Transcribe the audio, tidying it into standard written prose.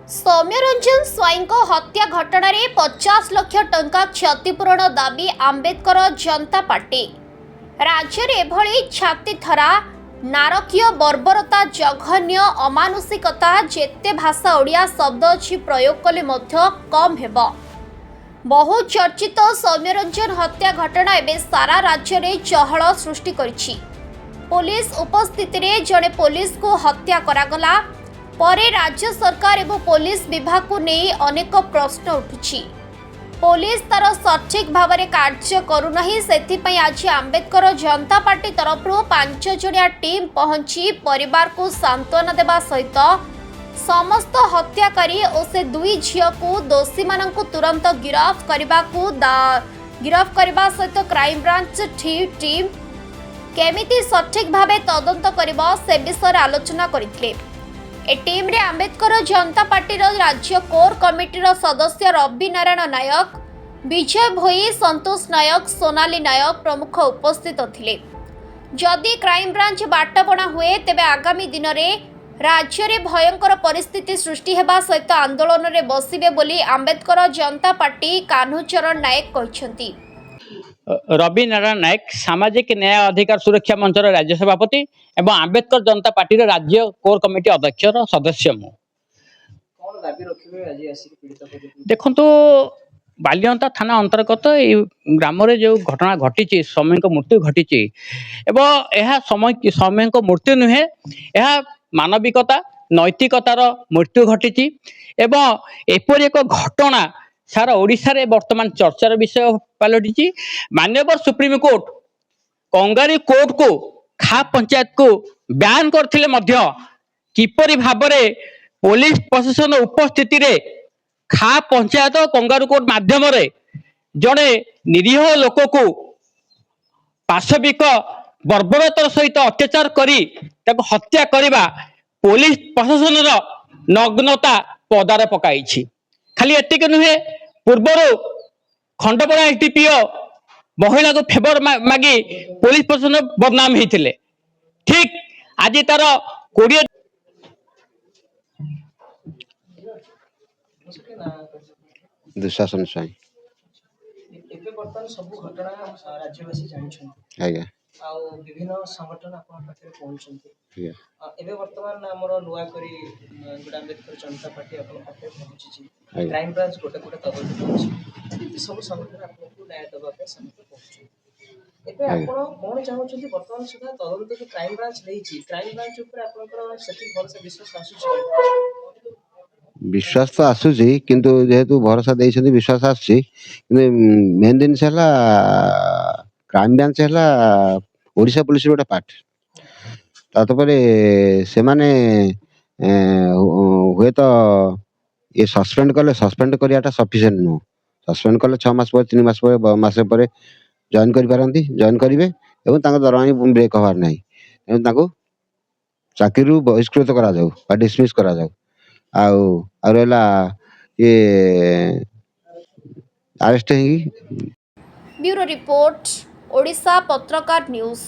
सौम्यरंजन स्वाई हत्या घटन में 50 लाख टंका क्षतिपूरण दाबी आंबेडकर जनता पार्टी। राज्य में एभली छातीथरा नारकीय बर्बरता जघन्य अमानुषिकता जेते भाषा ओडिया शब्द अच्छी प्रयोग कले मध्य कम हेब। बहु चर्चित सौम्यरंजन हत्या घटना एवं सारा राज्य में चहल सृष्टि करिछि। पुलिस उपस्थिति रे जड़े पुलिस को हत्या करागला परे राज्य सरकार एवं पुलिस विभाग को नहीं अनेक प्रश्न उठुछि। पुलिस तार सठिक भाव में कार्य करूनाही, सेथिपई आज आंबेडकर जनता पार्टी तरफ 5 जणिया टीम पहुंची परिवार को सांत्वना देवा सहित समस्त हत्याकारी और से 2 झील को दोषी मान तुरंत गिरफ्त करने सहित क्राइम ब्रांच टीम केमिति सठिक भाव तदंत करिबो से विषय आलोचना करथिले। ए टीम रे आंबेडकर जनता पार्टी राज्य कोर कमिटी सदस्य रवि नारायण नायक, विजय भोई, संतोष नायक, सोनाली नायक प्रमुख उपस्थित थिले। जदि क्राइम ब्रांच बाटबणा हुए तेबे आगामी दिन में राज्य में भयंकर परिस्थिति सृष्टि हेबा सहित आंदोलन में बसिबे बोली आंबेडकर जनता पार्टी कान्हूचरण नायक कहछंती। रवि नारायण नायक सामाजिक न्याय अधिकार सुरक्षा मंचर राज्य सभापति एवं आंबेडकर जनता पार्टी राज्य कोर कमिटी अध्यक्ष सदस्य मु। देखु बालियंता थाना अंतर्गत ग्राम जो घटना घटी समय मृत्यु घटी एवं यह समय मृत्यु नुहे, यह मानविकता नैतिकतार मृत्यु घटी एवं एपरी एक घटना सारा ओडिशा रे वर्तमान चर्चार विषय पलटि। माननीय सुप्रीम कोर्ट कंगारी कोर्ट को खा पंचायत को बैन करथिले मध्य किपरि भाबरे पुलिस प्रशासन उपस्थिति रे खा पंचायत कंगारू कोर्ट माध्यम रे जड़े निरीह लोक को पाशविक बर्बरतार सहित अत्याचार करी ताको हत्या करिबा पुलिस प्रशासन नग्नता पदार पकाई। खाली एतिक नुहे, पूर्वर खंडपड़ा एसडीपीओ महिला को फेवर मागी पुलिस प्रशासन बदनाम होते। ठीक आज तार 20 दुशासन स्वाई विभिन्न संगठन पहुंचती एबे वर्तमान हमर नुआ करी गुड आंबेडकर जनता पार्टी अपन पाखे पहुंची क्राइम ब्रांच गोटे गोटे तदंत होछि सब संगठन आपको न्याय दबा पे समस्त पहुंची एबे आपण कोन चाहउछथि वर्तमान सुधा तदंत जो क्राइम ब्रांच लेछि क्राइम ब्रांच ऊपर आपनकर सठी भरोसा विश्वास आसुछि? विश्वास तो आसुछि किंतु जेहेतु भरोसा देइछथि विश्वास आसुछि किंतु मेन दिन छला क्राइम ब्रांच हला ओडिशा पुलिस गोटे पार्ट तातपरे से माने हुए तो ये सस्पेंड करियाटा सफिशिएंट नो। सस्पेंड कले 6 मास पर 3 मास पर मासे पर जॉइन करि पारंती, जॉइन करिवे एवं तांको दरमाही ब्रेक हवार नाही एवं तांको चाकरी बहिष्कृत करा जाऊ बा डिसमिस करा जाऊ आ रहला ये अरेस्ट हेगी। ब्यूरो रिपोर्ट, ओडिशा पत्रकार न्यूज।